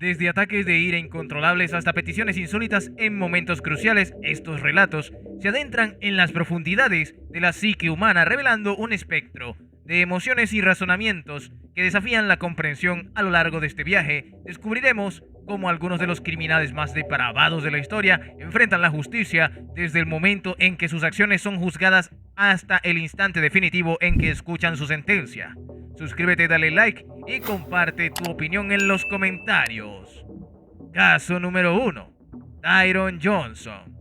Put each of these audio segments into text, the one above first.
Desde ataques de ira incontrolables hasta peticiones insólitas en momentos cruciales, estos relatos se adentran en las profundidades de la psique humana, revelando un espectro de emociones y razonamientos que desafían la comprensión. A lo largo de este viaje, descubriremos cómo algunos de los criminales más depravados de la historia enfrentan la justicia desde el momento en que sus acciones son juzgadas hasta el instante definitivo en que escuchan su sentencia. Suscríbete, dale like y comparte tu opinión en los comentarios. Caso número 1. Tyron Johnson.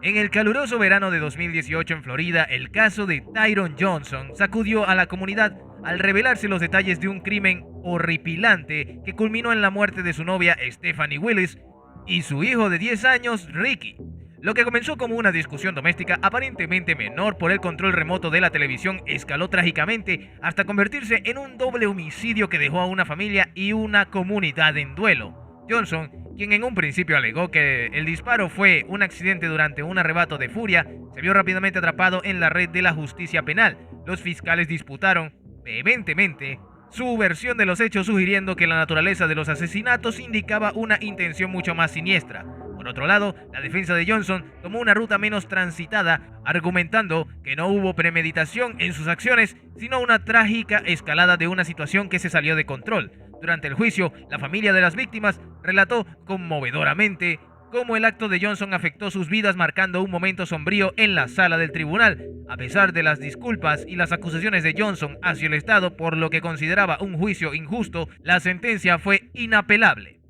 En el caluroso verano de 2018 en Florida, el caso de Tyron Johnson sacudió a la comunidad al revelarse los detalles de un crimen horripilante que culminó en la muerte de su novia Stephanie Willis y su hijo de 10 años, Ricky. Lo que comenzó como una discusión doméstica aparentemente menor por el control remoto de la televisión escaló trágicamente hasta convertirse en un doble homicidio que dejó a una familia y una comunidad en duelo. Johnson, quien en un principio alegó que el disparo fue un accidente durante un arrebato de furia, se vio rápidamente atrapado en la red de la justicia penal. Los fiscales disputaron vehementemente su versión de los hechos, sugiriendo que la naturaleza de los asesinatos indicaba una intención mucho más siniestra. Por otro lado, la defensa de Johnson tomó una ruta menos transitada, argumentando que no hubo premeditación en sus acciones, sino una trágica escalada de una situación que se salió de control. Durante el juicio, la familia de las víctimas relató conmovedoramente cómo el acto de Johnson afectó sus vidas, marcando un momento sombrío en la sala del tribunal. A pesar de las disculpas y las acusaciones de Johnson hacia el Estado por lo que consideraba un juicio injusto, la sentencia fue inapelable.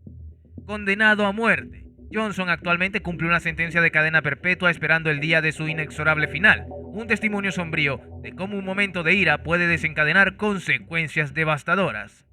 Condenado a muerte, Johnson actualmente cumple una sentencia de cadena perpetua esperando el día de su inexorable final, un testimonio sombrío de cómo un momento de ira puede desencadenar consecuencias devastadoras.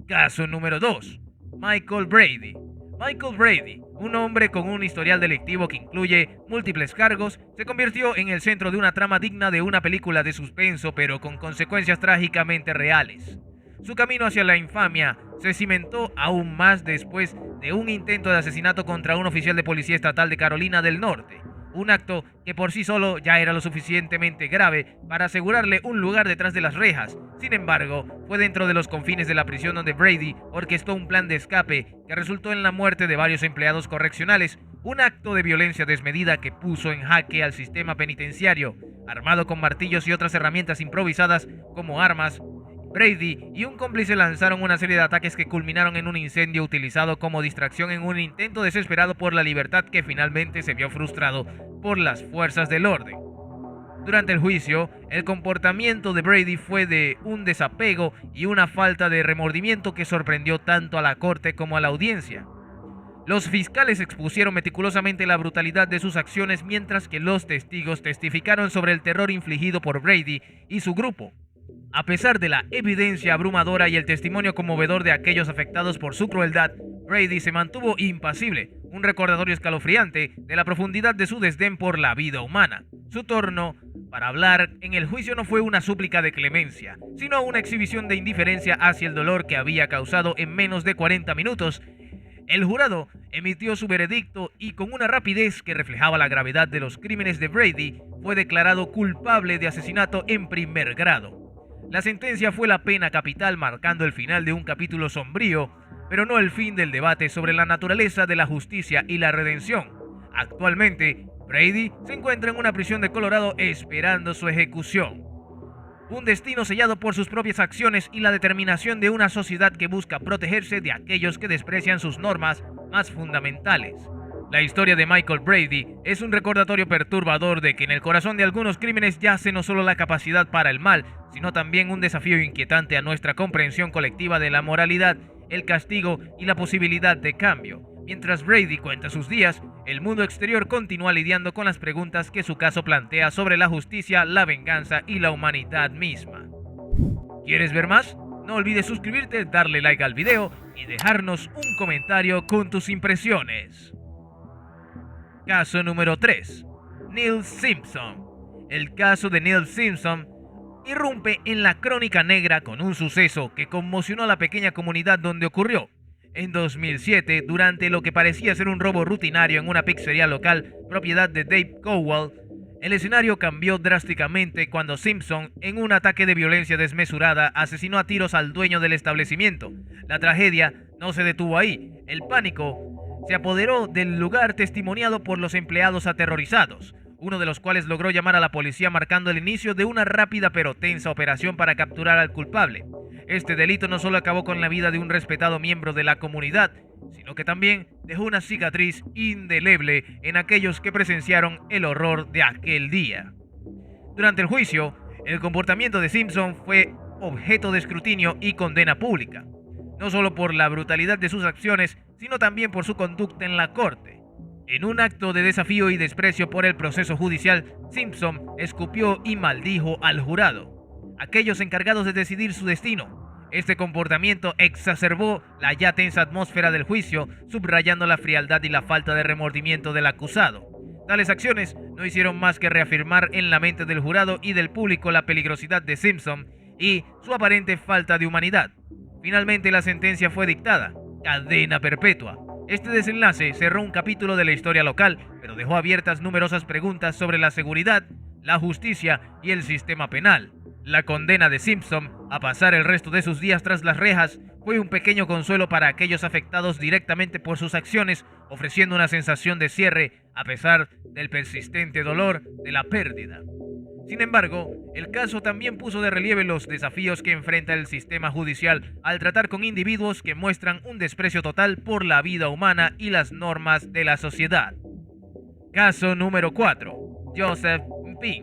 Caso número 2. Michael Brady. Michael Brady, un hombre con un historial delictivo que incluye múltiples cargos, se convirtió en el centro de una trama digna de una película de suspenso, pero con consecuencias trágicamente reales. Su camino hacia la infamia se cimentó aún más después de un intento de asesinato contra un oficial de policía estatal de Carolina del Norte, un acto que por sí solo ya era lo suficientemente grave para asegurarle un lugar detrás de las rejas. Sin embargo, fue dentro de los confines de la prisión donde Brady orquestó un plan de escape que resultó en la muerte de varios empleados correccionales, un acto de violencia desmedida que puso en jaque al sistema penitenciario. Armado con martillos y otras herramientas improvisadas como armas, Brady y un cómplice lanzaron una serie de ataques que culminaron en un incendio utilizado como distracción en un intento desesperado por la libertad que finalmente se vio frustrado por las fuerzas del orden. Durante el juicio, el comportamiento de Brady fue de un desapego y una falta de remordimiento que sorprendió tanto a la corte como a la audiencia. Los fiscales expusieron meticulosamente la brutalidad de sus acciones, mientras que los testigos testificaron sobre el terror infligido por Brady y su grupo. A pesar de la evidencia abrumadora y el testimonio conmovedor de aquellos afectados por su crueldad, Brady se mantuvo impasible, un recordatorio escalofriante de la profundidad de su desdén por la vida humana. Su turno para hablar en el juicio no fue una súplica de clemencia, sino una exhibición de indiferencia hacia el dolor que había causado en menos de 40 minutos. El jurado emitió su veredicto y, con una rapidez que reflejaba la gravedad de los crímenes de Brady, fue declarado culpable de asesinato en primer grado. La sentencia fue la pena capital, marcando el final de un capítulo sombrío, pero no el fin del debate sobre la naturaleza de la justicia y la redención. Actualmente, Brady se encuentra en una prisión de Colorado esperando su ejecución. Un destino sellado por sus propias acciones y la determinación de una sociedad que busca protegerse de aquellos que desprecian sus normas más fundamentales. La historia de Michael Brady es un recordatorio perturbador de que en el corazón de algunos crímenes yace no solo la capacidad para el mal, sino también un desafío inquietante a nuestra comprensión colectiva de la moralidad, el castigo y la posibilidad de cambio. Mientras Brady cuenta sus días, el mundo exterior continúa lidiando con las preguntas que su caso plantea sobre la justicia, la venganza y la humanidad misma. ¿Quieres ver más? No olvides suscribirte, darle like al video y dejarnos un comentario con tus impresiones. Caso número 3. Neil Simpson. El caso de Neil Simpson irrumpe en la crónica negra con un suceso que conmocionó a la pequeña comunidad donde ocurrió. En 2007, durante lo que parecía ser un robo rutinario en una pizzería local, propiedad de Dave Cowell, el escenario cambió drásticamente cuando Simpson, en un ataque de violencia desmesurada, asesinó a tiros al dueño del establecimiento. La tragedia no se detuvo ahí. El pánico se apoderó del lugar testimoniado por los empleados aterrorizados, uno de los cuales logró llamar a la policía marcando el inicio de una rápida pero tensa operación para capturar al culpable. Este delito no solo acabó con la vida de un respetado miembro de la comunidad, sino que también dejó una cicatriz indeleble en aquellos que presenciaron el horror de aquel día. Durante el juicio, el comportamiento de Simpson fue objeto de escrutinio y condena pública, no solo por la brutalidad de sus acciones, sino también por su conducta en la corte. En un acto de desafío y desprecio por el proceso judicial, Simpson escupió y maldijo al jurado, aquellos encargados de decidir su destino. Este comportamiento exacerbó la ya tensa atmósfera del juicio, subrayando la frialdad y la falta de remordimiento del acusado. Tales acciones no hicieron más que reafirmar en la mente del jurado y del público la peligrosidad de Simpson y su aparente falta de humanidad. Finalmente la sentencia fue dictada: cadena perpetua. Este desenlace cerró un capítulo de la historia local, pero dejó abiertas numerosas preguntas sobre la seguridad, la justicia y el sistema penal. La condena de Simpson a pasar el resto de sus días tras las rejas fue un pequeño consuelo para aquellos afectados directamente por sus acciones, ofreciendo una sensación de cierre a pesar del persistente dolor de la pérdida. Sin embargo, el caso también puso de relieve los desafíos que enfrenta el sistema judicial al tratar con individuos que muestran un desprecio total por la vida humana y las normas de la sociedad. Caso número 4. Joseph Ping.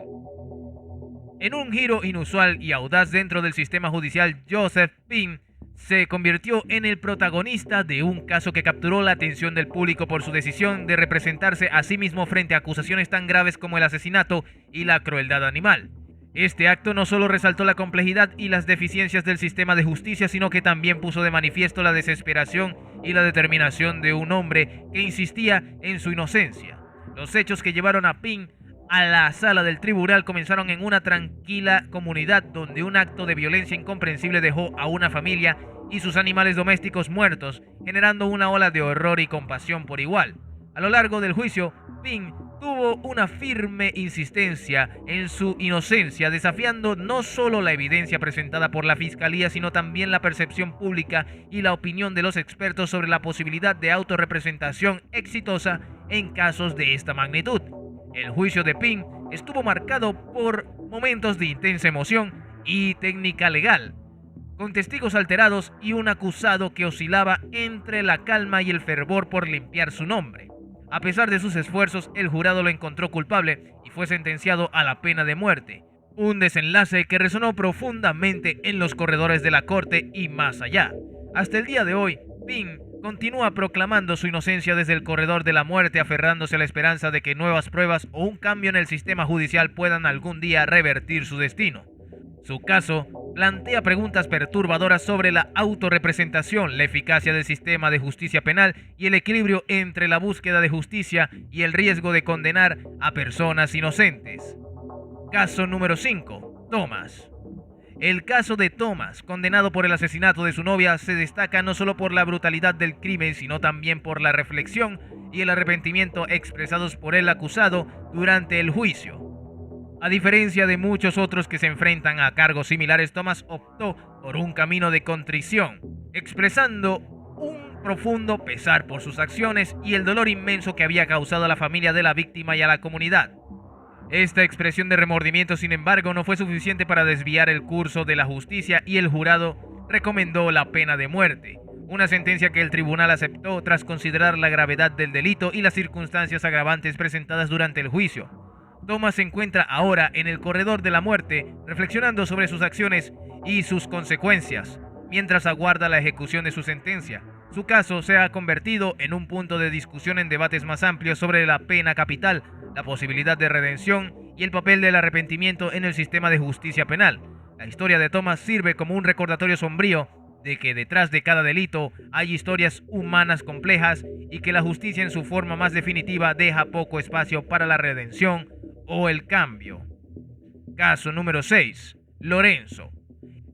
En un giro inusual y audaz dentro del sistema judicial, Joseph Ping se convirtió en el protagonista de un caso que capturó la atención del público por su decisión de representarse a sí mismo frente a acusaciones tan graves como el asesinato y la crueldad animal. Este acto no solo resaltó la complejidad y las deficiencias del sistema de justicia, sino que también puso de manifiesto la desesperación y la determinación de un hombre que insistía en su inocencia. Los hechos que llevaron a Ping a la sala del tribunal comenzaron en una tranquila comunidad donde un acto de violencia incomprensible dejó a una familia y sus animales domésticos muertos, generando una ola de horror y compasión por igual. A lo largo del juicio, Ping tuvo una firme insistencia en su inocencia, desafiando no solo la evidencia presentada por la fiscalía, sino también la percepción pública y la opinión de los expertos sobre la posibilidad de autorrepresentación exitosa en casos de esta magnitud. El juicio de Ping estuvo marcado por momentos de intensa emoción y técnica legal, con testigos alterados y un acusado que oscilaba entre la calma y el fervor por limpiar su nombre. A pesar de sus esfuerzos, el jurado lo encontró culpable y fue sentenciado a la pena de muerte, un desenlace que resonó profundamente en los corredores de la corte y más allá. Hasta el día de hoy, Ping continúa proclamando su inocencia desde el corredor de la muerte, aferrándose a la esperanza de que nuevas pruebas o un cambio en el sistema judicial puedan algún día revertir su destino. Su caso plantea preguntas perturbadoras sobre la autorrepresentación, la eficacia del sistema de justicia penal y el equilibrio entre la búsqueda de justicia y el riesgo de condenar a personas inocentes. Caso número 5. Thomas. El caso de Thomas, condenado por el asesinato de su novia, se destaca no solo por la brutalidad del crimen, sino también por la reflexión y el arrepentimiento expresados por el acusado durante el juicio. A diferencia de muchos otros que se enfrentan a cargos similares, Thomas optó por un camino de contrición, expresando un profundo pesar por sus acciones y el dolor inmenso que había causado a la familia de la víctima y a la comunidad. Esta expresión de remordimiento, sin embargo, no fue suficiente para desviar el curso de la justicia y el jurado recomendó la pena de muerte, una sentencia que el tribunal aceptó tras considerar la gravedad del delito y las circunstancias agravantes presentadas durante el juicio. Thomas se encuentra ahora en el corredor de la muerte, reflexionando sobre sus acciones y sus consecuencias, mientras aguarda la ejecución de su sentencia. Su caso se ha convertido en un punto de discusión en debates más amplios sobre la pena capital, la posibilidad de redención y el papel del arrepentimiento en el sistema de justicia penal. La historia de Thomas sirve como un recordatorio sombrío de que detrás de cada delito hay historias humanas complejas y que la justicia en su forma más definitiva deja poco espacio para la redención o el cambio. Caso número 6. Lorenzo.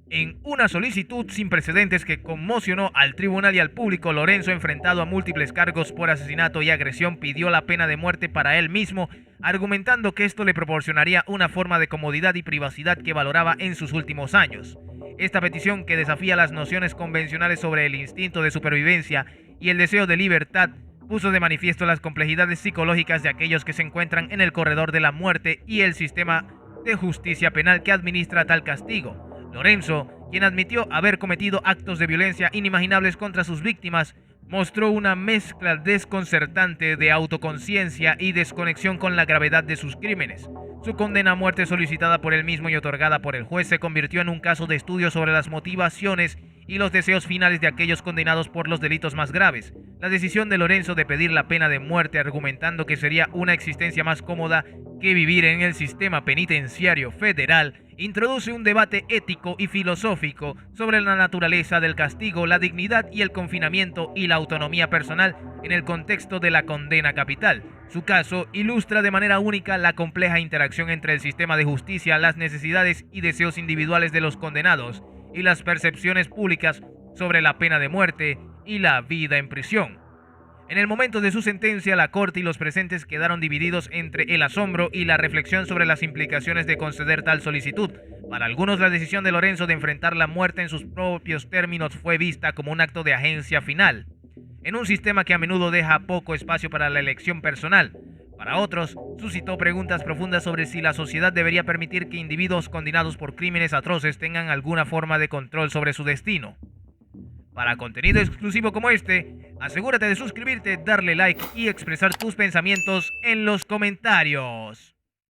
En una solicitud sin precedentes que conmocionó al tribunal y al público, Lorenzo, enfrentado a múltiples cargos por asesinato y agresión, pidió la pena de muerte para él mismo, argumentando que esto le proporcionaría una forma de comodidad y privacidad que valoraba en sus últimos años. Esta petición, que desafía las nociones convencionales sobre el instinto de supervivencia y el deseo de libertad, puso de manifiesto las complejidades psicológicas de aquellos que se encuentran en el corredor de la muerte y el sistema de justicia penal que administra tal castigo. Lorenzo, quien admitió haber cometido actos de violencia inimaginables contra sus víctimas, mostró una mezcla desconcertante de autoconciencia y desconexión con la gravedad de sus crímenes. Su condena a muerte solicitada por él mismo y otorgada por el juez se convirtió en un caso de estudio sobre las motivaciones y los deseos finales de aquellos condenados por los delitos más graves. La decisión de Lorenzo de pedir la pena de muerte, argumentando que sería una existencia más cómoda que vivir en el sistema penitenciario federal, introduce un debate ético y filosófico sobre la naturaleza del castigo, la dignidad y el confinamiento y la autonomía personal en el contexto de la condena capital. Su caso ilustra de manera única la compleja interacción entre el sistema de justicia, las necesidades y deseos individuales de los condenados y las percepciones públicas sobre la pena de muerte y la vida en prisión. En el momento de su sentencia, la Corte y los presentes quedaron divididos entre el asombro y la reflexión sobre las implicaciones de conceder tal solicitud. Para algunos, la decisión de Lorenzo de enfrentar la muerte en sus propios términos fue vista como un acto de agencia final, en un sistema que a menudo deja poco espacio para la elección personal. Para otros, suscitó preguntas profundas sobre si la sociedad debería permitir que individuos condenados por crímenes atroces tengan alguna forma de control sobre su destino. Para contenido exclusivo como este, asegúrate de suscribirte, darle like y expresar tus pensamientos en los comentarios.